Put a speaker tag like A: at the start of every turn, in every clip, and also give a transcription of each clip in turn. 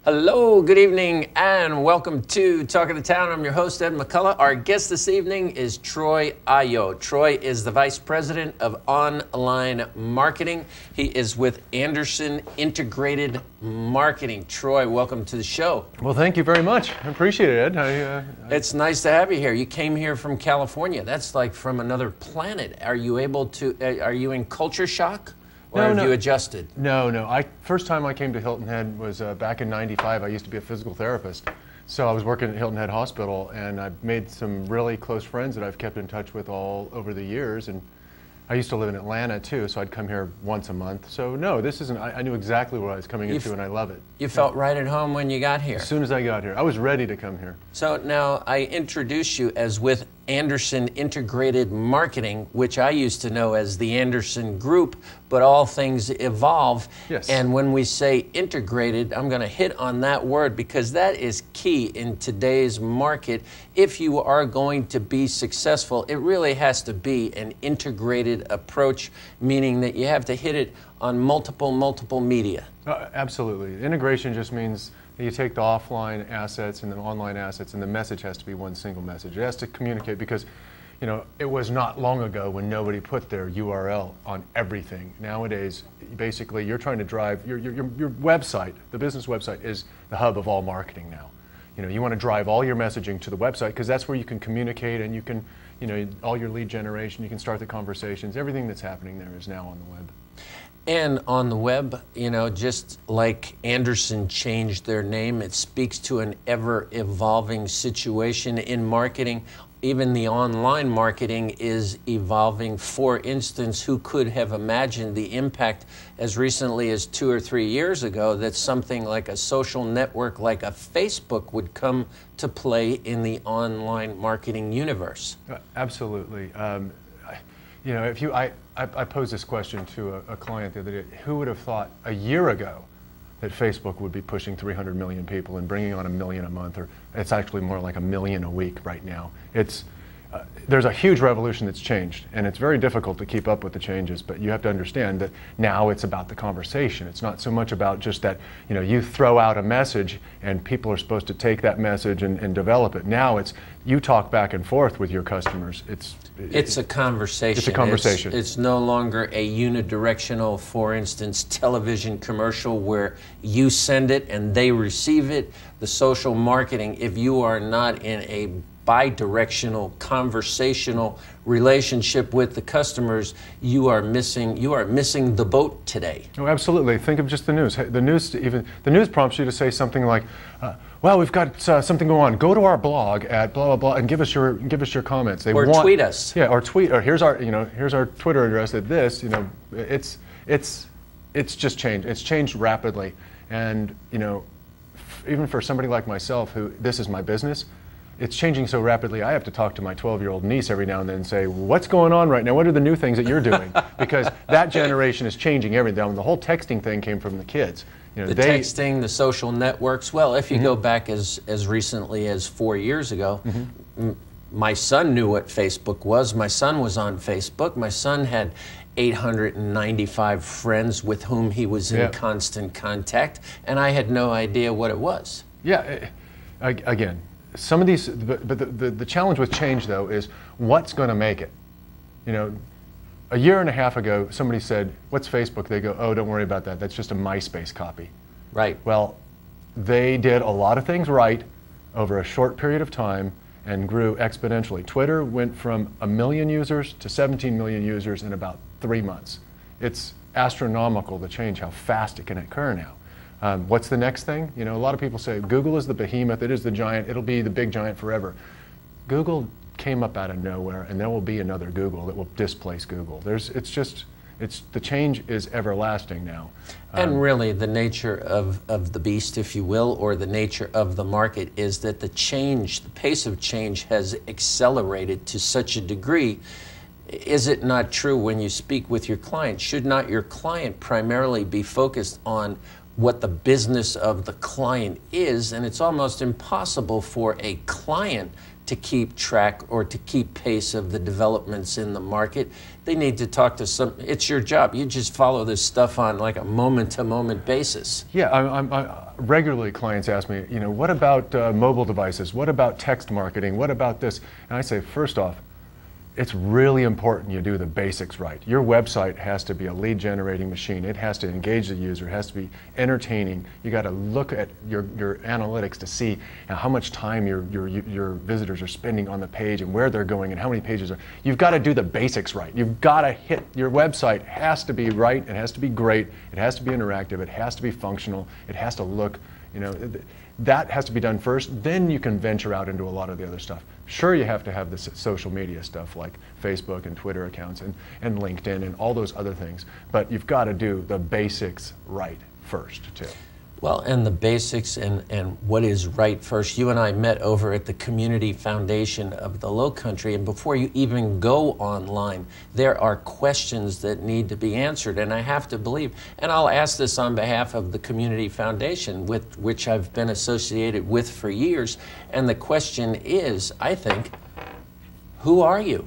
A: Hello, good evening, and welcome to Talk of the Town. I'm your host, Ed McCullough. Our guest this evening is Troy Ayo. Troy is the Vice President of Online Marketing. He is with Andersen Integrated Marketing. Troy, welcome to the show.
B: Well, thank you very much. I appreciate it, Ed.
A: It's nice to have you here. You came here from California. That's like from another planet. Are you in culture shock? Or have you adjusted?
B: No. First time I came to Hilton Head was back in '95. I used to be a physical therapist. So I was working at Hilton Head Hospital, and I've made some really close friends that I've kept in touch with all over the years. And I used to live in Atlanta too, so I'd come here once a month. So no, this isn't, I knew exactly what I was coming into, and I love it.
A: You felt right at home when you got here?
B: As soon as I got here. I was ready to come here.
A: So now I introduce you as with Andersen Integrated Marketing, which I used to know as the Andersen Group, but all things evolve.
B: Yes.
A: And when we say integrated, I'm going to hit on that word because that is key in today's market. If you are going to be successful, it really has to be an integrated approach, meaning that you have to hit it on multiple media.
B: Absolutely. Integration just means you take the offline assets and the online assets, and the message has to be one single message. It has to communicate because, you know, it was not long ago when nobody put their URL on everything. Nowadays, basically, you're trying to drive your website. The business website is the hub of all marketing now. You know, you want to drive all your messaging to the website because that's where you can communicate, and you can, you know, all your lead generation. You can start the conversations. Everything that's happening there is now on the web.
A: And on the web, you know, just like Andersen changed their name, it speaks to an ever-evolving situation in marketing. Even the online marketing is evolving. For instance, who could have imagined the impact as recently as 2 or 3 years ago that something like a social network like a Facebook would come to play in the online marketing universe?
B: Absolutely. You know, I posed this question to a client the other day. Who would have thought a year ago that Facebook would be pushing 300 million people and bringing on 1 million a month, or it's actually more like 1 million a week right now. There's a huge revolution that's changed, and it's very difficult to keep up with the changes, but you have to understand that now it's about the conversation. It's not so much about just that, you know, you throw out a message and people are supposed to take that message and develop it. Now it's you talk back and forth with your customers. It's
A: a conversation.
B: It's a conversation.
A: It's no longer a unidirectional, for instance, television commercial where you send it and they receive it. The social marketing, if you are not in a bi-directional, conversational relationship with the customers, you are missing the boat today.
B: Oh, absolutely. Think of just the news. The news prompts you to say something like, "Well, we've got something going on. Go to our blog at blah blah blah and give us your comments."
A: Tweet us.
B: Yeah, or tweet. Or here's our Twitter address at this. You know, it's just changed. It's changed rapidly, and you know, even for somebody like myself, who this is my business. It's changing so rapidly, I have to talk to my 12-year-old niece every now and then and say, what's going on right now? What are the new things that you're doing? Because that generation is changing everything. The whole texting thing came from the kids. You know,
A: texting, the social networks. Well, if you go back as recently as 4 years ago, my son knew what Facebook was. My son was on Facebook. My son had 895 friends with whom he was in constant contact, and I had no idea what it was.
B: Yeah, again. Some of these, but the challenge with change, though, is what's going to make it. You know, a year and a half ago, somebody said, "What's Facebook?" They go, "Oh, don't worry about that. That's just a MySpace copy."
A: Right.
B: Well, they did a lot of things right over a short period of time and grew exponentially. Twitter went from 1 million users to 17 million users in about 3 months. It's astronomical the change, how fast it can occur now. What's the next thing? You know, a lot of people say Google is the behemoth, it is the giant, it'll be the big giant forever. Google came up out of nowhere, and there will be another Google that will displace Google. The change is everlasting now.
A: And really, the nature of the beast, if you will, or the nature of the market is that the pace of change has accelerated to such a degree. Is it not true when you speak with your client? Should not your client primarily be focused on what the business of the client is? And it's almost impossible for a client to to keep track or to keep pace of the developments in the market. They need to talk to some, it's your job. You just follow this stuff on like a moment-to-moment basis.
B: Yeah, regularly clients ask me, you know, what about mobile devices? What about text marketing? What about this? And I say, first off, it's really important you do the basics right. Your website has to be a lead generating machine. It has to engage the user. It has to be entertaining. You got to look at your analytics to see how much time your visitors are spending on the page and where they're going and how many pages are. You've got to do the basics right. You've got to hit, your website has to be right. It has to be great. It has to be interactive. It has to be functional. It has to look, you know, that has to be done first. Then you can venture out into a lot of the other stuff. Sure, you have to have the social media stuff like Facebook and Twitter accounts and LinkedIn and all those other things, but you've got to do the basics right first too.
A: Well, and the basics and what is right first. You and I met over at the Community Foundation of the Lowcountry, and before you even go online, there are questions that need to be answered. And I have to believe, and I'll ask this on behalf of the Community Foundation, with which I've been associated with for years, and the question is, I think, who are you?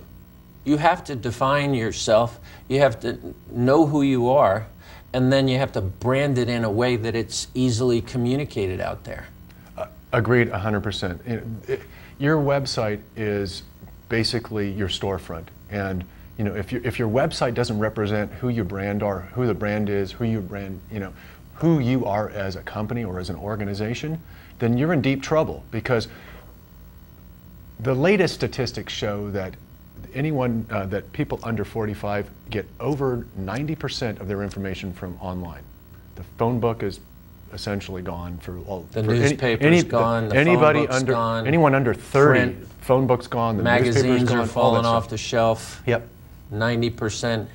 A: You have to define yourself. You have to know who you are. And then you have to brand it in a way that it's easily communicated out there.
B: Agreed 100%. Your website is basically your storefront. And you know, if your website doesn't represent who your brand are, who the brand is, who your brand, you know, who you are as a company or as an organization, then you're in deep trouble, because the latest statistics show that that people under 45 get over 90% of their information from online. The phone book is essentially gone for all.
A: The newspaper's gone. The phone book's gone.
B: Anyone under 30,
A: print,
B: phone book's gone. The
A: magazines
B: newspaper's gone,
A: are falling off the shelf.
B: Yep.
A: 90%.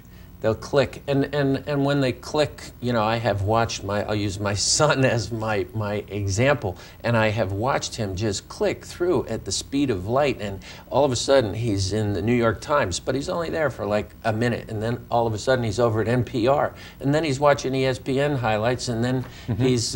A: They'll click, and when they click, you know, I have watched I'll use my son as my example, and I have watched him just click through at the speed of light, and all of a sudden he's in the New York Times, but he's only there for like a minute, and then all of a sudden he's over at NPR, and then he's watching ESPN highlights, and then he's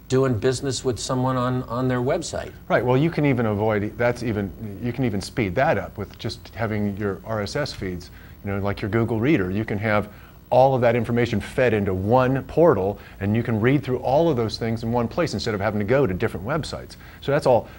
A: doing business with someone on their website.
B: Right, well, you can even avoid, you can even speed that up with just having your RSS feeds. You know, like your Google Reader, you can have all of that information fed into one portal, and you can read through all of those things in one place instead of having to go to different websites. So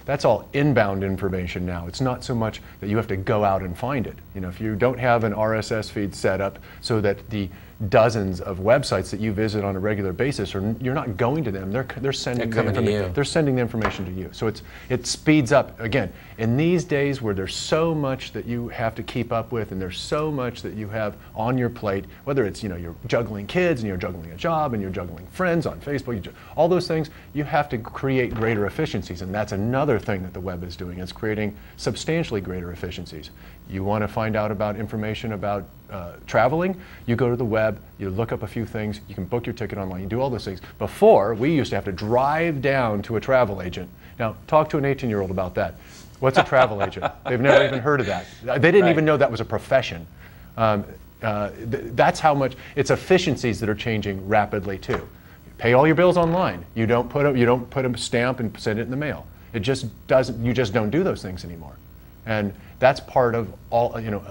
B: that's all inbound information now. It's not so much that you have to go out and find it. You know, if you don't have an RSS feed set up so that the dozens of websites that you visit on a regular basis, or you're not going to them, they're sending the information to you. So it speeds up. Again, in these days where there's so much that you have to keep up with, and there's so much that you have on your plate, whether it's, you know, you're juggling kids and you're juggling a job and you're juggling friends on Facebook, all those things, you have to create greater efficiencies, and that's another thing that the web is doing. It's creating substantially greater efficiencies. You want to find out about information about traveling, you go to the web, you look up a few things, you can book your ticket online, you do all those things. Before, we used to have to drive down to a travel agent. Now, talk to an 18-year-old about that. What's a travel agent? They've never even heard of that. They didn't even know that was a profession. That's how much, it's efficiencies that are changing rapidly too. Pay all your bills online. You don't put a stamp and send it in the mail. It just doesn't, you just don't do those things anymore. And that's part of all, you know,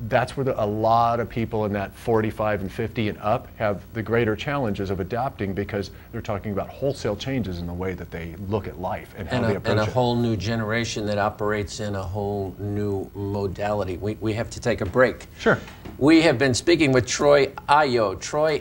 B: that's where a lot of people in that 45 and 50 and up have the greater challenges of adapting, because they're talking about wholesale changes in the way that they look at life and how they approach it.
A: And a whole new generation that operates in a whole new modality. We have to take a break.
B: Sure.
A: We have been speaking with Troy Ayo. Troy